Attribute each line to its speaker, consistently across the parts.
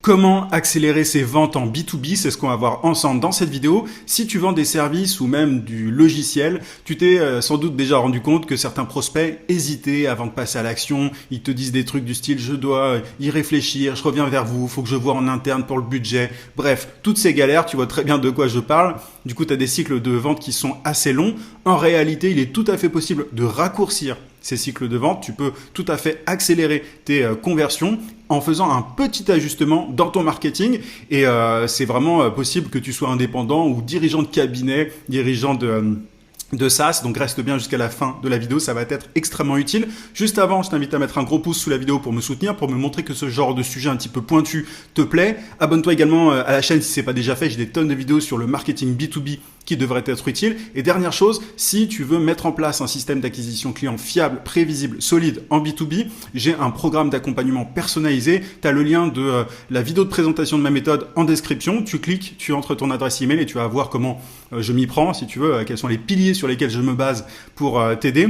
Speaker 1: Comment accélérer ses ventes en B2B, c'est ce qu'on va voir ensemble dans cette vidéo. Si tu vends des services ou même du logiciel, tu t'es sans doute déjà rendu compte que certains prospects hésitaient avant de passer à l'action. Ils te disent des trucs du style « je dois y réfléchir, je reviens vers vous, faut que je vois en interne pour le budget ». Bref, toutes ces galères, tu vois très bien de quoi je parle. Du coup, tu as des cycles de vente qui sont assez longs. En réalité, il est tout à fait possible de raccourcir ces cycles de vente. Tu peux tout à fait accélérer tes conversions en faisant un petit ajustement dans ton marketing. Et c'est vraiment possible que tu sois indépendant ou dirigeant de cabinet, dirigeant de SaaS, donc reste bien jusqu'à la fin de la vidéo, ça va être extrêmement utile. Juste avant, je t'invite à mettre un gros pouce sous la vidéo pour me soutenir, pour me montrer que ce genre de sujet un petit peu pointu te plaît. Abonne-toi également à la chaîne si c'est pas déjà fait, j'ai des tonnes de vidéos sur le marketing B2B qui devraient être utiles. Et dernière chose, si tu veux mettre en place un système d'acquisition client fiable, prévisible, solide en B2B, j'ai un programme d'accompagnement personnalisé. Tu as le lien de la vidéo de présentation de ma méthode en description. Tu cliques, tu entres ton adresse email et tu vas voir comment je m'y prends, si tu veux, quels sont les piliers sur lesquels je me base pour t'aider.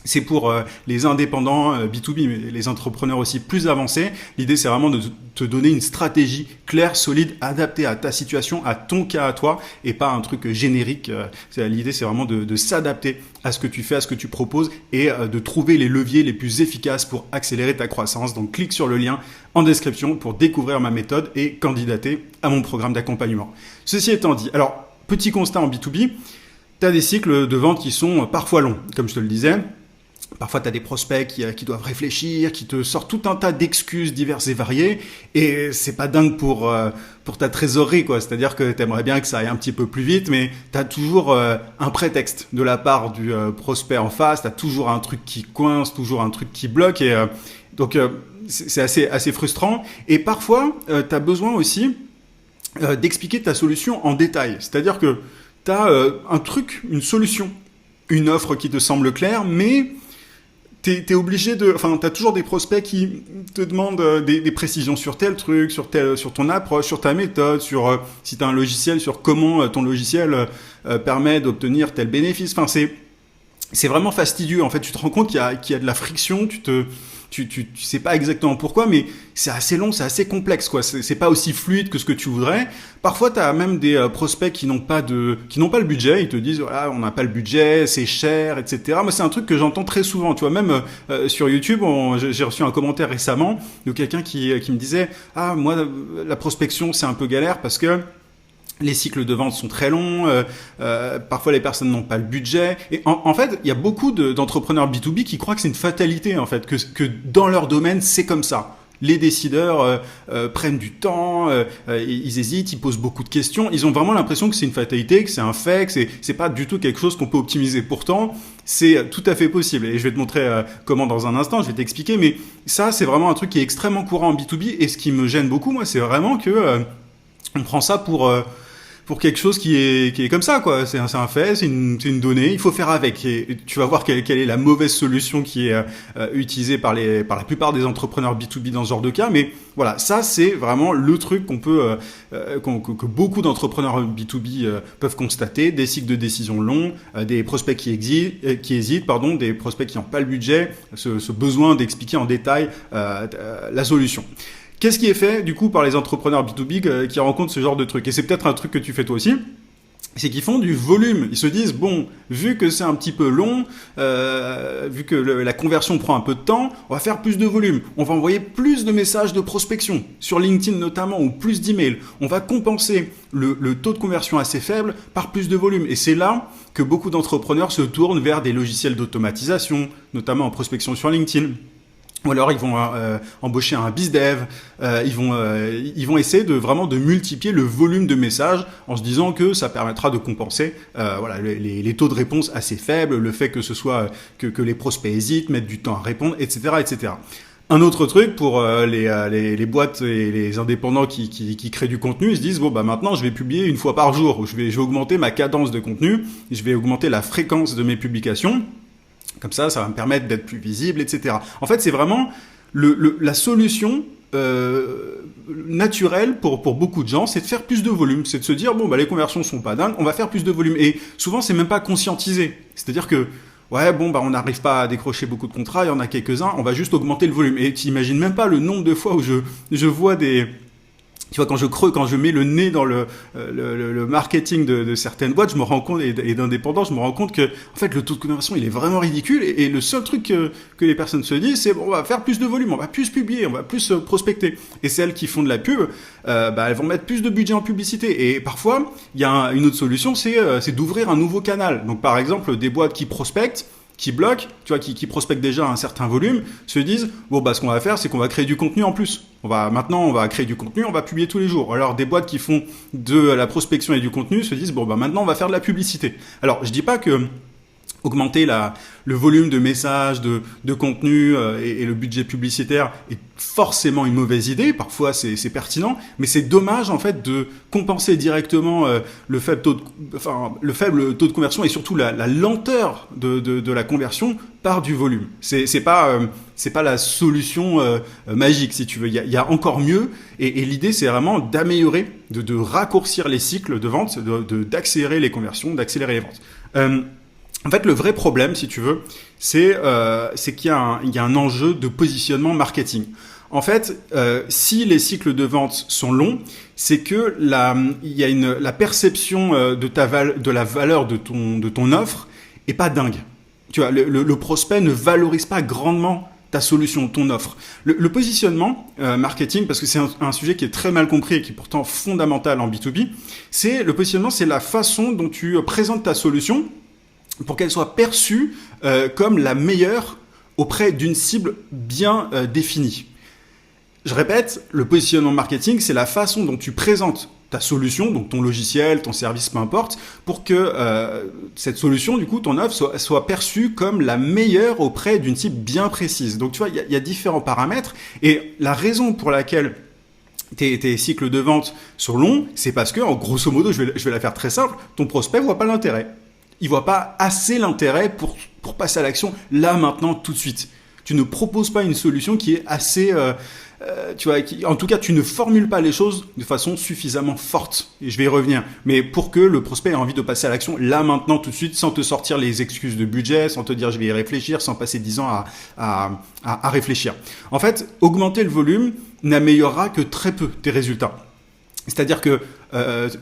Speaker 1: C'est pour les indépendants B2B, mais les entrepreneurs aussi plus avancés. L'idée, c'est vraiment de te donner une stratégie claire, solide, adaptée à ta situation, à ton cas à toi, et pas un truc générique. L'idée, c'est vraiment de s'adapter à ce que tu fais, à ce que tu proposes, et de trouver les leviers les plus efficaces pour accélérer ta croissance. Donc, clique sur le lien en description pour découvrir ma méthode et candidater à mon programme d'accompagnement. Ceci étant dit, alors, petit constat en B2B, tu as des cycles de vente qui sont parfois longs, comme je te le disais. Parfois, tu as des prospects qui doivent réfléchir, qui te sortent tout un tas d'excuses diverses et variées, et c'est pas dingue pour ta trésorerie, quoi. C'est-à-dire que tu aimerais bien que ça aille un petit peu plus vite, mais tu as toujours un prétexte de la part du prospect en face, tu as toujours un truc qui coince, toujours un truc qui bloque, et donc c'est assez frustrant. Et parfois, tu as besoin aussi d'expliquer ta solution en détail. C'est-à-dire que tu as un truc, une solution, une offre qui te semble claire, mais t'es obligé t'as toujours des prospects qui te demandent des précisions sur tel truc, sur ton approche, sur ta méthode, sur si t'as un logiciel, sur comment ton logiciel permet d'obtenir tel bénéfice. Enfin, c'est vraiment fastidieux. En fait, tu te rends compte qu'il y a de la friction, tu sais pas exactement pourquoi, mais c'est assez long, c'est assez complexe, quoi. C'est pas aussi fluide que ce que tu voudrais. Parfois, tu as même des prospects qui n'ont pas le budget. Ils te disent, voilà, on n'a pas le budget, c'est cher, etc. Moi, c'est un truc que j'entends très souvent. Tu vois, même sur YouTube, j'ai reçu un commentaire récemment de quelqu'un qui me disait, ah, moi, la prospection, c'est un peu galère parce que les cycles de vente sont très longs, parfois les personnes n'ont pas le budget. Et en fait, il y a beaucoup d'entrepreneurs B2B qui croient que c'est une fatalité, en fait, que dans leur domaine, c'est comme ça. Les décideurs prennent du temps, ils hésitent, ils posent beaucoup de questions. Ils ont vraiment l'impression que c'est une fatalité, que c'est un fait, que c'est pas du tout quelque chose qu'on peut optimiser. Pourtant, c'est tout à fait possible. Et je vais te montrer comment dans un instant, je vais t'expliquer. Mais ça, c'est vraiment un truc qui est extrêmement courant en B2B. Et ce qui me gêne beaucoup, moi, c'est vraiment que on prend ça pour quelque chose qui est comme ça, quoi. C'est un fait, c'est une donnée, il faut faire avec. Et tu vas voir quelle est la mauvaise solution qui est utilisée par la plupart des entrepreneurs B2B dans ce genre de cas. Mais voilà, ça c'est vraiment le truc que beaucoup d'entrepreneurs B2B peuvent constater. Des cycles de décision longs, des prospects qui hésitent, des prospects qui n'ont pas le budget, ce besoin d'expliquer en détail la solution. Qu'est-ce qui est fait, du coup, par les entrepreneurs B2B qui rencontrent ce genre de truc? Et c'est peut-être un truc que tu fais toi aussi. C'est qu'ils font du volume. Ils se disent, bon, vu que c'est un petit peu long, vu que la conversion prend un peu de temps, on va faire plus de volume. On va envoyer plus de messages de prospection, sur LinkedIn notamment, ou plus d'emails. On va compenser le taux de conversion assez faible par plus de volume. Et c'est là que beaucoup d'entrepreneurs se tournent vers des logiciels d'automatisation, notamment en prospection sur LinkedIn. Ou alors ils vont embaucher un bizdev, ils vont essayer de multiplier le volume de messages en se disant que ça permettra de compenser les taux de réponse assez faibles, le fait que ce soit que les prospects hésitent, mettent du temps à répondre, etc., etc. Un autre truc pour les boîtes et les indépendants qui créent du contenu, ils se disent bon bah maintenant je vais publier une fois par jour, je vais augmenter ma cadence de contenu, je vais augmenter la fréquence de mes publications. Comme ça va me permettre d'être plus visible, etc. En fait, c'est vraiment la solution naturelle pour beaucoup de gens, c'est de faire plus de volume. C'est de se dire, bon, bah, les conversions sont pas dingues, on va faire plus de volume. Et souvent, c'est même pas conscientisé. C'est-à-dire que, ouais, bon, bah, on n'arrive pas à décrocher beaucoup de contrats, il y en a quelques-uns, on va juste augmenter le volume. Et tu imagines même pas le nombre de fois où je vois des tu vois, quand je mets le nez dans le marketing de certaines boîtes, je me rends compte, et d'indépendants, je me rends compte que, en fait, le taux de conversion, il est vraiment ridicule, et le seul truc que les personnes se disent, c'est, bon, on va faire plus de volume, on va plus publier, on va plus prospecter. Et celles qui font de la pub, elles vont mettre plus de budget en publicité. Et parfois, il y a une autre solution, c'est d'ouvrir un nouveau canal. Donc, par exemple, des boîtes qui prospectent, qui bloquent, tu vois, qui prospectent déjà un certain volume, se disent, bon, bah, ce qu'on va faire, c'est qu'on va créer du contenu en plus. Maintenant, on va créer du contenu, on va publier tous les jours. Alors, des boîtes qui font de la prospection et du contenu se disent, bon, bah, maintenant, on va faire de la publicité. Alors, je dis pas que augmenter le volume de messages, de contenu et le budget publicitaire est forcément une mauvaise idée. Parfois, c'est pertinent, mais c'est dommage en fait de compenser directement le faible taux de conversion et surtout la lenteur de la conversion par du volume. C'est pas la solution magique si tu veux. Il y a encore mieux et l'idée c'est vraiment d'améliorer, de raccourcir les cycles de vente, d'accélérer les conversions, d'accélérer les ventes. En fait, le vrai problème, si tu veux, c'est qu'il y a un enjeu de positionnement marketing. En fait, si les cycles de vente sont longs, c'est que il y a la perception de la valeur de ton offre est pas dingue. Tu vois, le prospect ne valorise pas grandement ta solution, ton offre. Le positionnement marketing, parce que c'est un sujet qui est très mal compris et qui est pourtant fondamental en B2B, le positionnement, c'est la façon dont tu présentes ta solution pour qu'elle soit perçue comme la meilleure auprès d'une cible bien définie. Je répète, le positionnement marketing, c'est la façon dont tu présentes ta solution, donc ton logiciel, ton service, peu importe, pour que cette solution, du coup, ton offre soit perçue comme la meilleure auprès d'une cible bien précise. Donc tu vois, il y a différents paramètres et la raison pour laquelle tes cycles de vente sont longs, c'est parce que, en grosso modo, je vais la faire très simple, ton prospect voit pas l'intérêt. Il voit pas assez l'intérêt pour passer à l'action là, maintenant, tout de suite. Tu ne proposes pas une solution qui est assez, en tout cas, tu ne formules pas les choses de façon suffisamment forte. Et je vais y revenir. Mais pour que le prospect ait envie de passer à l'action là, maintenant, tout de suite, sans te sortir les excuses de budget, sans te dire je vais y réfléchir, sans passer 10 ans à réfléchir. En fait, augmenter le volume n'améliorera que très peu tes résultats. C'est-à-dire que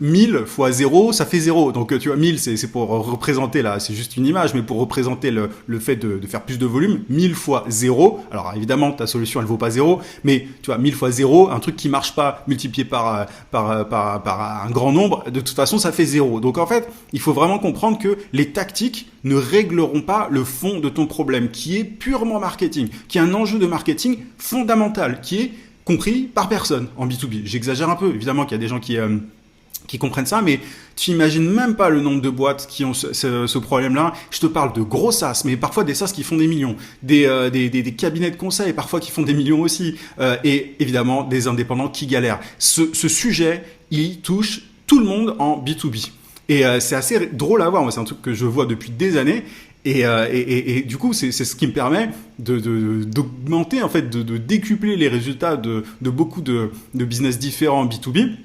Speaker 1: 1000 fois 0, ça fait 0. Donc tu vois, 1000 c'est pour représenter là, c'est juste une image, mais pour représenter le fait de faire plus de volume, 1000 fois 0. Alors évidemment, ta solution elle vaut pas 0, mais tu vois, 1000 fois 0, un truc qui marche pas multiplié par un grand nombre, de toute façon ça fait 0. Donc en fait, il faut vraiment comprendre que les tactiques ne régleront pas le fond de ton problème, qui est purement marketing, qui est un enjeu de marketing fondamental, qui est compris par personne en B2B. J'exagère un peu, évidemment qu'il y a des gens qui comprennent ça, mais tu imagines même pas le nombre de boîtes qui ont ce problème-là. Je te parle de gros SaaS, mais parfois des SaaS qui font des millions, des cabinets de conseil parfois qui font des millions aussi, et évidemment des indépendants qui galèrent. Ce sujet, il touche tout le monde en B2B. Et c'est assez drôle à voir. Moi, c'est un truc que je vois depuis des années. Et du coup, c'est ce qui me permet d'augmenter, en fait, de décupler les résultats de beaucoup de business différents en B2B.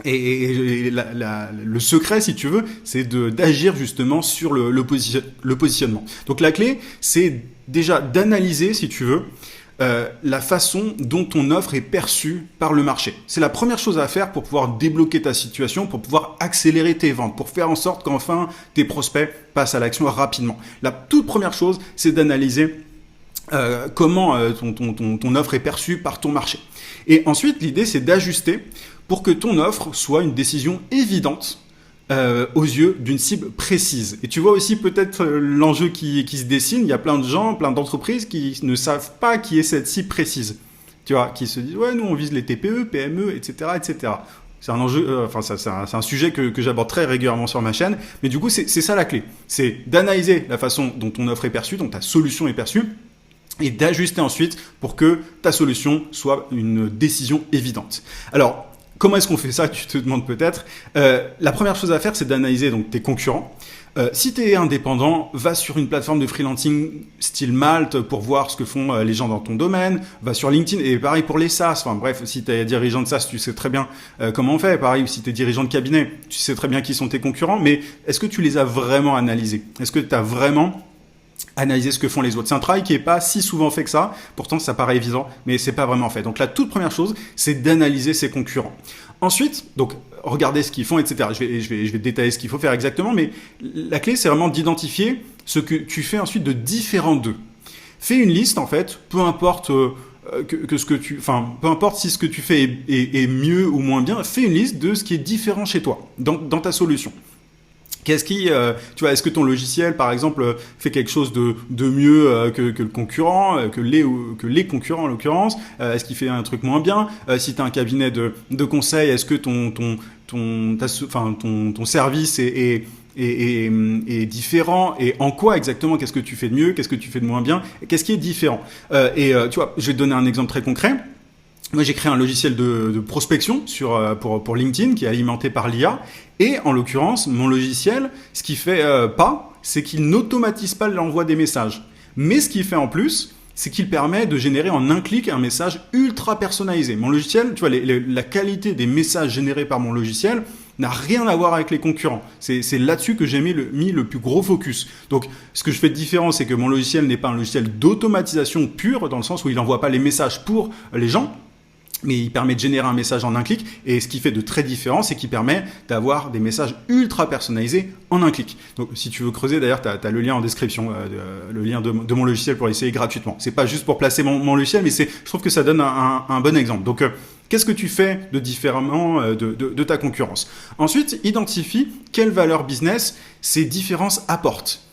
Speaker 1: Et le secret, si tu veux, c'est d'agir justement sur le positionnement. Donc la clé, c'est déjà d'analyser, si tu veux, la façon dont ton offre est perçue par le marché. C'est la première chose à faire pour pouvoir débloquer ta situation, pour pouvoir accélérer tes ventes, pour faire en sorte qu'enfin tes prospects passent à l'action rapidement. La toute première chose, c'est d'analyser comment ton offre est perçue par ton marché. Et ensuite, l'idée, c'est d'ajuster pour que ton offre soit une décision évidente aux yeux d'une cible précise. Et tu vois aussi peut-être l'enjeu qui se dessine. Il y a plein de gens, plein d'entreprises qui ne savent pas qui est cette cible précise. Tu vois, qui se disent ouais, nous on vise les TPE, PME, etc., etc. C'est un enjeu, c'est un sujet que j'aborde très régulièrement sur ma chaîne. Mais du coup, c'est ça la clé. C'est d'analyser la façon dont ton offre est perçue, dont ta solution est perçue, et d'ajuster ensuite pour que ta solution soit une décision évidente. Alors, comment est-ce qu'on fait ça? Tu te demandes peut-être. La première chose à faire, c'est d'analyser donc tes concurrents. Si tu es indépendant, va sur une plateforme de freelancing style Malte pour voir ce que font les gens dans ton domaine. Va sur LinkedIn et pareil pour les SaaS. Enfin bref, si tu es dirigeant de SaaS, tu sais très bien comment on fait. Pareil, si tu es dirigeant de cabinet, tu sais très bien qui sont tes concurrents. Mais est-ce que tu les as vraiment analysés? Est-ce que tu as vraiment analyser ce que font les autres. C'est un travail qui est pas si souvent fait que ça. Pourtant, ça paraît évident, mais c'est pas vraiment fait. Donc la toute première chose, c'est d'analyser ses concurrents. Ensuite, donc regarder ce qu'ils font, etc. Je vais détailler ce qu'il faut faire exactement, mais la clé, c'est vraiment d'identifier ce que tu fais ensuite de différent d'eux. Fais une liste, en fait, peu importe peu importe si ce que tu fais est mieux ou moins bien, fais une liste de ce qui est différent chez toi, dans ta solution. Qu'est-ce qui, tu vois, est-ce que ton logiciel, par exemple, fait quelque chose de mieux que le concurrent, que les concurrents en l'occurrence? Est-ce qu'il fait un truc moins bien? Si tu as un cabinet de conseil, est-ce que ton service est différent, et en quoi exactement? Qu'est-ce que tu fais de mieux? Qu'est-ce que tu fais de moins bien? Qu'est-ce qui est différent? Tu vois, je vais te donner un exemple très concret. Moi, j'ai créé un logiciel de prospection pour LinkedIn qui est alimenté par l'IA. Et en l'occurrence, mon logiciel, ce qu'il fait c'est qu'il n'automatise pas l'envoi des messages. Mais ce qu'il fait en plus, c'est qu'il permet de générer en un clic un message ultra personnalisé. Mon logiciel, tu vois, la qualité des messages générés par mon logiciel n'a rien à voir avec les concurrents. C'est là-dessus que j'ai mis le plus gros focus. Donc, ce que je fais de différent, c'est que mon logiciel n'est pas un logiciel d'automatisation pure, dans le sens où il n'envoie pas les messages pour les gens, mais il permet de générer un message en un clic. Et ce qui fait de très différent, c'est qu'il permet d'avoir des messages ultra personnalisés en un clic. Donc, si tu veux creuser, d'ailleurs, tu as le lien en description, le lien de mon logiciel pour essayer gratuitement. C'est pas juste pour placer mon logiciel, mais je trouve que ça donne un bon exemple. Donc, qu'est-ce que tu fais de différemment de ta concurrence? Ensuite, identifie quelle valeur business ces différences apportent.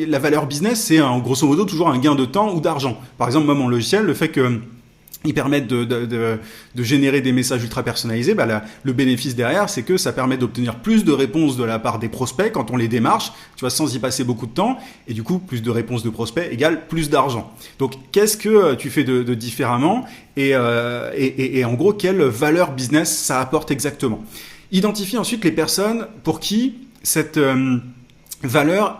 Speaker 1: La valeur business, c'est grosso modo toujours un gain de temps ou d'argent. Par exemple, moi, mon logiciel, le fait qu'ils permettent de générer des messages ultra personnalisés, le bénéfice derrière, c'est que ça permet d'obtenir plus de réponses de la part des prospects quand on les démarche, tu vois, sans y passer beaucoup de temps. Et du coup, plus de réponses de prospects égale plus d'argent. Donc, qu'est-ce que tu fais de différemment et en gros, quelle valeur business ça apporte exactement? Identifie ensuite les personnes pour qui cette valeur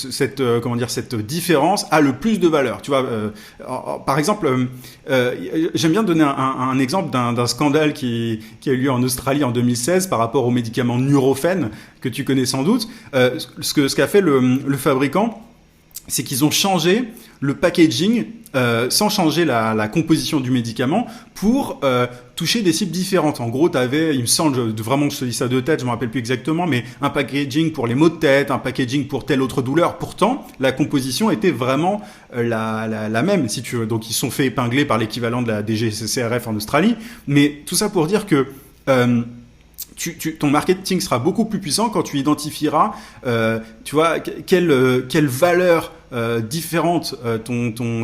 Speaker 1: cette différence a le plus de valeur. Tu vois, par exemple, j'aime bien donner un exemple d'un scandale qui a eu lieu en Australie en 2016 par rapport au médicament Nurofen que tu connais sans doute. Ce qu'a fait le fabricant, c'est qu'ils ont changé le packaging sans changer la composition du médicament pour toucher des cibles différentes. En gros, tu avais, il me semble, vraiment, je te dis ça de tête, je me rappelle plus exactement, mais un packaging pour les maux de tête, un packaging pour telle autre douleur. Pourtant, la composition était vraiment la même, si tu veux. Donc, ils se sont fait épingler par l'équivalent de la DGCCRF en Australie. Mais tout ça pour dire que ton marketing sera beaucoup plus puissant quand tu identifieras, tu vois, quelle valeur différente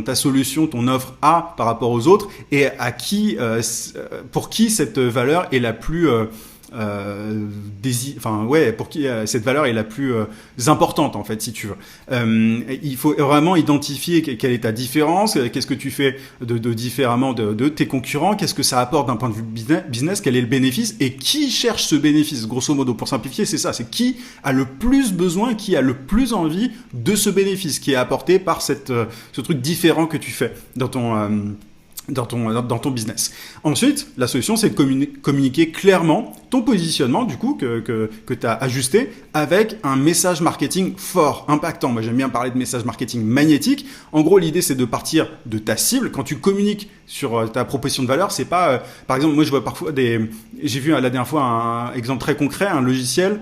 Speaker 1: ta solution, ton offre a par rapport aux autres, et pour qui cette valeur est la plus pour qui cette valeur est la plus importante, en fait, si tu veux. Il faut vraiment identifier quelle est ta différence, qu'est-ce que tu fais de différemment de tes concurrents, qu'est-ce que ça apporte d'un point de vue business, quel est le bénéfice, et qui cherche ce bénéfice. Grosso modo, pour simplifier, c'est ça, c'est qui a le plus besoin, qui a le plus envie de ce bénéfice qui est apporté par ce truc différent que tu fais dans ton business. Ensuite, la solution, c'est de communiquer clairement ton positionnement, du coup, que tu as ajusté avec un message marketing fort, impactant. Moi, j'aime bien parler de message marketing magnétique. En gros, l'idée, c'est de partir de ta cible. Quand tu communiques sur ta proposition de valeur, c'est pas, par exemple, moi, je vois parfois j'ai vu la dernière fois un exemple très concret, un logiciel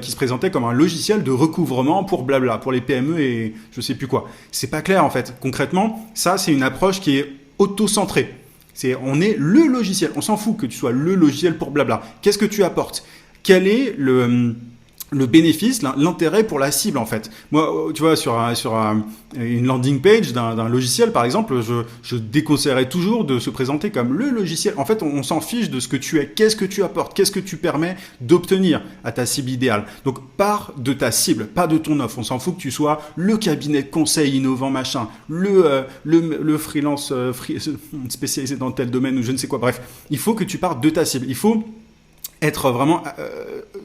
Speaker 1: qui se présentait comme un logiciel de recouvrement pour blabla, pour les PME et je sais plus quoi. C'est pas clair, en fait. Concrètement, ça, c'est une approche qui est auto-centré. On est le logiciel. On s'en fout que tu sois le logiciel pour blabla. Qu'est-ce que tu apportes? Quel est le bénéfice, l'intérêt pour la cible, en fait? Moi, tu vois, sur une landing page d'un logiciel, par exemple, je déconseillerais toujours de se présenter comme le logiciel. En fait, on s'en fiche de ce que tu es. Qu'est-ce que tu apportes? Qu'est-ce que tu permets d'obtenir à ta cible idéale? Donc, pars de ta cible, pas de ton offre. On s'en fout que tu sois le cabinet de conseil innovant, machin, le freelance spécialisé dans tel domaine ou je ne sais quoi. Bref, il faut que tu partes de ta cible. Il faut être vraiment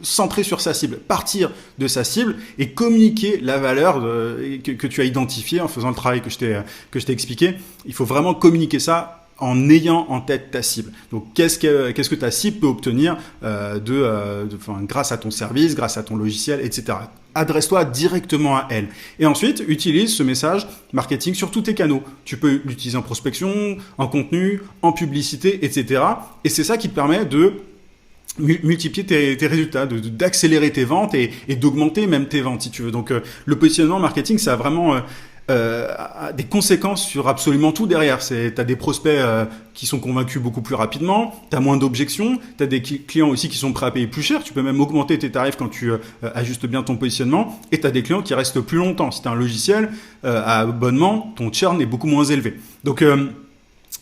Speaker 1: centré sur sa cible, partir de sa cible et communiquer la valeur que tu as identifiée en faisant le travail que je t'ai expliqué. Il faut vraiment communiquer ça en ayant en tête ta cible. Donc, qu'est-ce que ta cible peut obtenir grâce à ton service, grâce à ton logiciel, etc. Adresse-toi directement à elle. Et ensuite, utilise ce message marketing sur tous tes canaux. Tu peux l'utiliser en prospection, en contenu, en publicité, etc. Et c'est ça qui te permet de multiplier tes résultats, d'accélérer tes ventes et d'augmenter même tes ventes, si tu veux. Donc, le positionnement marketing, ça a vraiment des conséquences sur absolument tout derrière. Tu as des prospects qui sont convaincus beaucoup plus rapidement, tu as moins d'objections, tu as des clients aussi qui sont prêts à payer plus cher, tu peux même augmenter tes tarifs quand tu ajustes bien ton positionnement, et tu as des clients qui restent plus longtemps. Si tu as un logiciel à abonnement, ton churn est beaucoup moins élevé. Donc,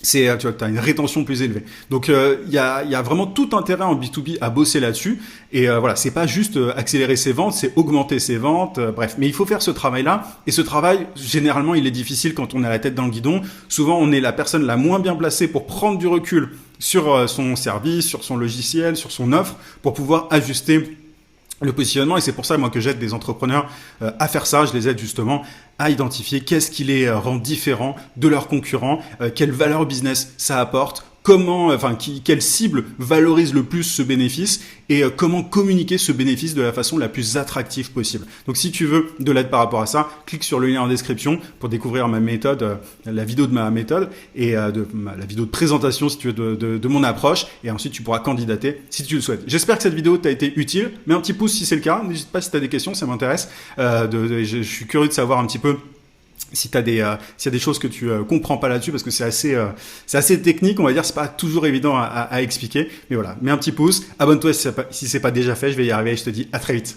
Speaker 1: tu as une rétention plus élevée. Donc il y a vraiment tout intérêt en B2B à bosser là-dessus. Et voilà, c'est pas juste accélérer ses ventes, c'est augmenter ses ventes. Bref, mais il faut faire ce travail-là. Et ce travail, généralement, il est difficile quand on a la tête dans le guidon. Souvent, on est la personne la moins bien placée pour prendre du recul sur son service, sur son logiciel, sur son offre, pour pouvoir ajuster le positionnement. Et c'est pour ça, moi, que j'aide des entrepreneurs à faire ça. Je les aide justement à identifier qu'est-ce qui les rend différents de leurs concurrents, quelle valeur business ça apporte, quelle cible valorise le plus ce bénéfice et comment communiquer ce bénéfice de la façon la plus attractive possible. Donc, si tu veux de l'aide par rapport à ça, clique sur le lien en description pour découvrir ma méthode, la vidéo de ma méthode et la vidéo de présentation, si tu veux, de mon approche. Et ensuite, tu pourras candidater si tu le souhaites. J'espère que cette vidéo t'a été utile. Mets un petit pouce si c'est le cas. N'hésite pas si tu as des questions, ça m'intéresse. Je suis curieux de savoir un petit peu si s'il y a des choses que tu comprends pas là-dessus, parce que c'est assez technique, on va dire, c'est pas toujours évident à expliquer. Mais voilà, mets un petit pouce, abonne-toi si c'est pas déjà fait, je vais y arriver et je te dis à très vite.